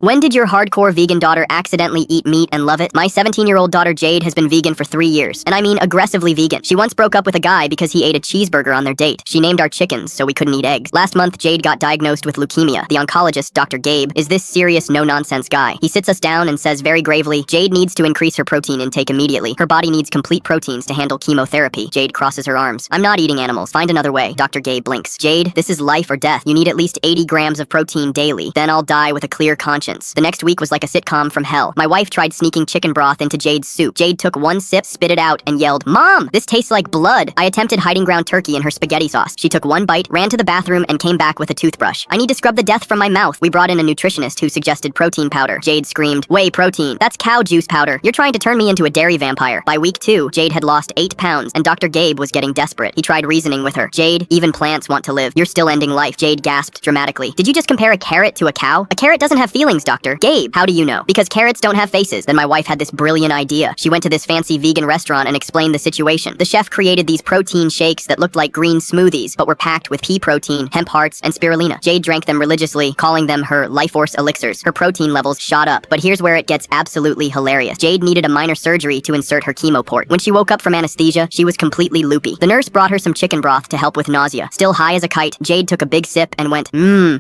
When did your hardcore vegan daughter accidentally eat meat and love it? My 17-year-old daughter Jade has been vegan for 3 years. And I mean aggressively vegan. She once broke up with a guy because he ate a cheeseburger on their date. She named our chickens so we couldn't eat eggs. Last month, Jade got diagnosed with leukemia. The oncologist, Dr. Gabe, is this serious, no-nonsense guy. He sits us down and says very gravely, Jade needs to increase her protein intake immediately. Her body needs complete proteins to handle chemotherapy. Jade crosses her arms. I'm not eating animals. Find another way. Dr. Gabe blinks. Jade, this is life or death. You need at least 80 grams of protein daily. Then I'll die with a clear conscience. The next week was like a sitcom from hell. My wife tried sneaking chicken broth into Jade's soup. Jade took one sip, spit it out, and yelled, "Mom, this tastes like blood." I attempted hiding ground turkey in her spaghetti sauce. She took one bite, ran to the bathroom, and came back with a toothbrush. I need to scrub the death from my mouth. We brought in a nutritionist who suggested protein powder. Jade screamed, "Whey protein. That's cow juice powder. You're trying to turn me into a dairy vampire." By week 2, Jade had lost 8 pounds, and Dr. Gabe was getting desperate. He tried reasoning with her. "Jade, even plants want to live. You're still ending life." Jade gasped dramatically. "Did you just compare a carrot to a cow? A carrot doesn't have feelings, doctor." "Gabe, how do you know?" "Because carrots don't have faces." Then my wife had this brilliant idea. She went to this fancy vegan restaurant and explained the situation. The chef created these protein shakes that looked like green smoothies, but were packed with pea protein, hemp hearts, and spirulina. Jade drank them religiously, calling them her life force elixirs. Her protein levels shot up. But here's where it gets absolutely hilarious. Jade needed a minor surgery to insert her chemo port. When she woke up from anesthesia, she was completely loopy. The nurse brought her some chicken broth to help with nausea. Still high as a kite, Jade took a big sip and went,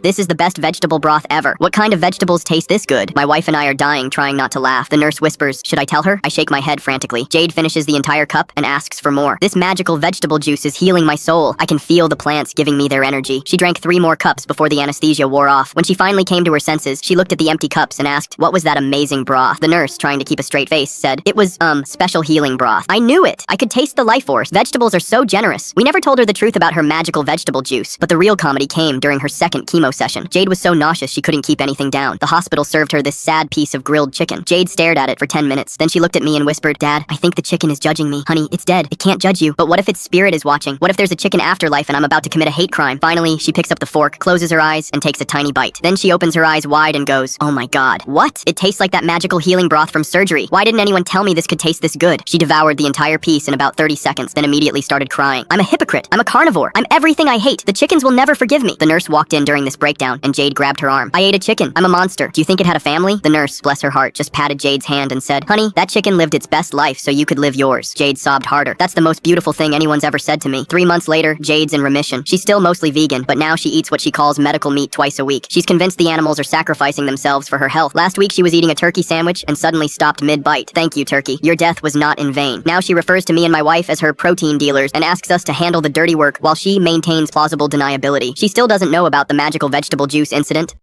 This is the best vegetable broth ever. What kind of vegetables taste this good?" My wife and I are dying, trying not to laugh. The nurse whispers, "Should I tell her?" I shake my head frantically. Jade finishes the entire cup and asks for more. "This magical vegetable juice is healing my soul. I can feel the plants giving me their energy." She drank 3 more cups before the anesthesia wore off. When she finally came to her senses, she looked at the empty cups and asked, "What was that amazing broth?" The nurse, trying to keep a straight face, said, "It was, special healing broth." I knew it. I could taste the life force. Vegetables are so generous. We never told her the truth about her magical vegetable juice, but the real comedy came during her second chemo session. Jade was so nauseous she couldn't keep anything down. The hospital served her this sad piece of grilled chicken. Jade stared at it for 10 minutes. Then she looked at me and whispered, "Dad, I think the chicken is judging me." "Honey, it's dead. It can't judge you." "But what if its spirit is watching? What if there's a chicken afterlife and I'm about to commit a hate crime?" Finally, she picks up the fork, closes her eyes, and takes a tiny bite. Then she opens her eyes wide and goes, "Oh my god. What? It tastes like that magical healing broth from surgery. Why didn't anyone tell me this could taste this good?" She devoured the entire piece in about 30 seconds, then immediately started crying. "I'm a hypocrite. I'm a carnivore. I'm everything I hate. The chickens will never forgive me." The nurse walked in during this breakdown, and Jade grabbed her arm. "I ate a chicken. I'm a monster. Do you think it had a family?" The nurse, bless her heart, just patted Jade's hand and said, "Honey, that chicken lived its best life so you could live yours." Jade sobbed harder. "That's the most beautiful thing anyone's ever said to me." 3 months later, Jade's in remission. She's still mostly vegan, but now she eats what she calls medical meat twice a week. She's convinced the animals are sacrificing themselves for her health. Last week she was eating a turkey sandwich and suddenly stopped mid-bite. "Thank you, turkey. Your death was not in vain." Now she refers to me and my wife as her protein dealers and asks us to handle the dirty work while she maintains plausible deniability. She still doesn't know about the magical vegetable juice incident.